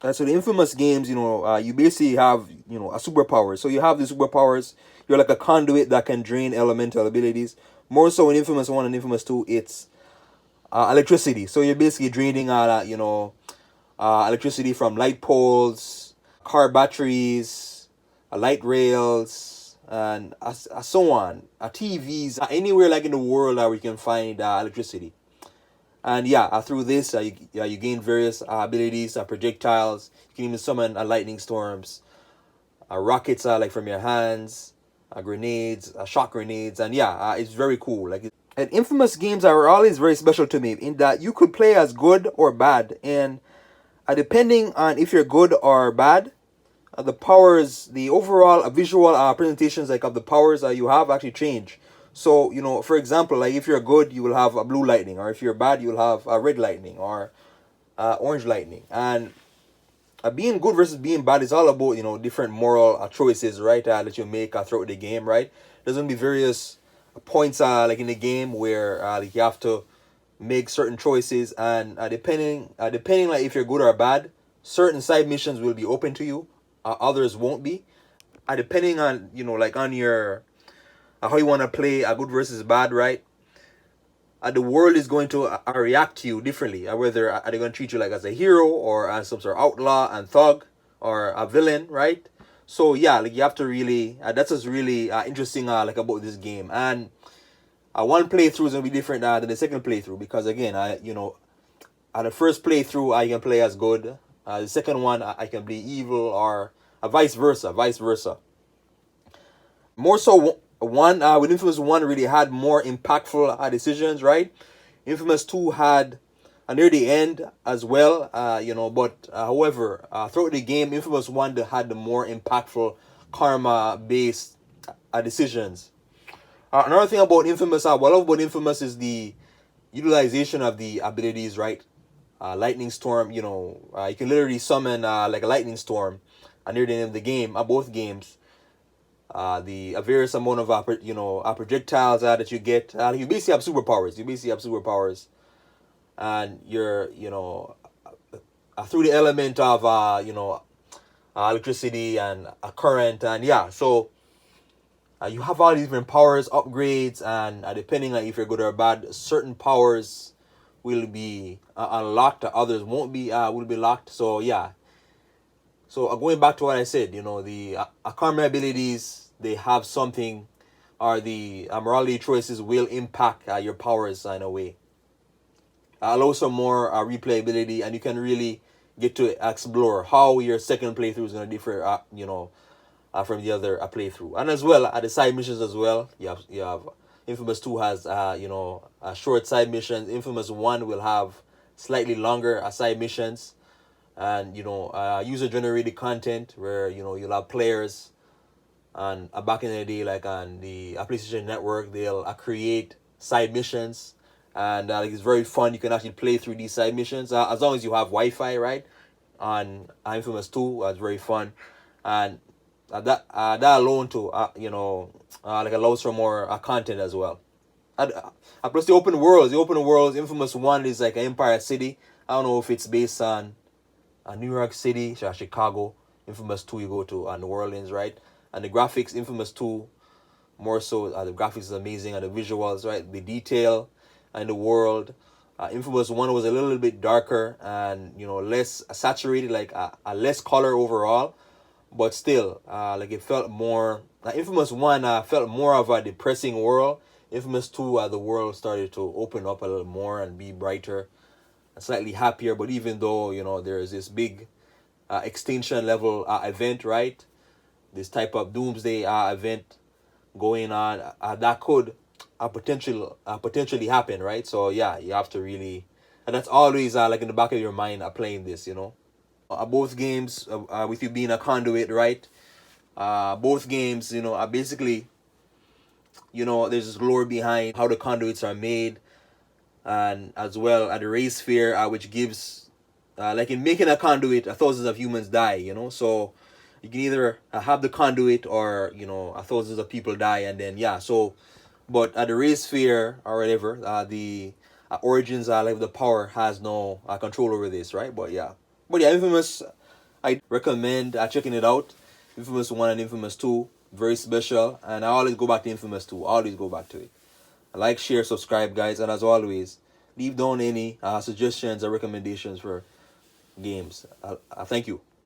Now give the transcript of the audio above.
So the Infamous games, you basically have, a superpower. So you have the superpowers. You're like a conduit that can drain elemental abilities. More so in Infamous One and Infamous Two, it's electricity. So you're basically draining, electricity from light poles, car batteries, light rails, and so on. TVs, anywhere like in the world where you can find electricity. And yeah, through this, you gain various abilities, projectiles. You can even summon lightning storms, rockets like from your hands, grenades, shock grenades, and yeah, it's very cool. And Infamous games are always very special to me in that you could play as good or bad, and depending on if you're good or bad, the powers, the overall visual presentations like of the powers you have actually change. So for example, like if you're good, you will have a blue lightning, or if you're bad, you'll have a red lightning or orange lightning. And being good versus being bad is all about different moral choices, right? That you make throughout the game, right? There's gonna be various points like in the game where like you have to make certain choices, and depending like if you're good or bad, certain side missions will be open to you, others won't be. Depending on like on your how you want to play a good versus bad, right? The world is going to react to you differently. Whether are they going to treat you like as a hero or as some sort of outlaw and thug or a villain, right? So yeah, like you have to really that's what's really interesting like about this game. And one playthrough is gonna be different than the second playthrough, because again, at the first playthrough I can play as good. The second one I can be evil, or vice versa. More so, one with Infamous One really had more impactful decisions, right? Infamous Two had near the end as well, But however, throughout the game, Infamous One had the more impactful karma-based decisions. Another thing about Infamous, what I love about Infamous is the utilization of the abilities, right? Lightning Storm, you can literally summon like a lightning storm near the end of the game, both games. The various amount of projectiles that you get. You basically have superpowers. And you're through the element of electricity and current, and yeah. So you have all these different powers, upgrades, and depending on if you're good or bad, certain powers will be unlocked, others won't be will be locked. So yeah. So going back to what I said, the karma abilities, they have something, or the morality choices will impact your powers in a way. Allow some more replayability, and you can really get to explore how your second playthrough is going to differ, from the other playthrough. And as well, at the side missions as well, you have Infamous Two has short side missions. Infamous One will have slightly longer side missions, and user generated content where you'll have players. And back in the day, like on the PlayStation Network, they'll create side missions, and like, it's very fun. You can actually play through these side missions as long as you have Wi-Fi, right? On Infamous Two, it's very fun, and that alone to like allows for more content as well. Plus the open worlds. Infamous One is like an Empire City. I don't know if it's based on New York City, Chicago. Infamous Two, you go to New Orleans, right? And the graphics, Infamous Two, more so the graphics is amazing, and the visuals, right? The detail and the world. Infamous One was a little bit darker and less saturated, like a less color overall, but still, like it felt more. Infamous One felt more of a depressing world. Infamous Two, the world started to open up a little more and be brighter, slightly happier. But even though there's this big extinction level event, right? This type of doomsday event going on that could potentially happen, right? So yeah, you have to really, and that's always like in the back of your mind playing this, both games with you being a conduit, right? Both games, are basically, there's this lore behind how the conduits are made, and as well at the race sphere, which gives, like in making a conduit, thousands of humans die, so you can either have the conduit, or thousands of people die, and then yeah. So but at the race sphere or whatever, the origins like the power has no control over this, right? But yeah, Infamous. I recommend checking it out. Infamous 1 and Infamous 2, very special. And I always go back to Infamous 2. Always go back to it. Like, share, subscribe, guys. And as always, leave down any suggestions or recommendations for games. I thank you.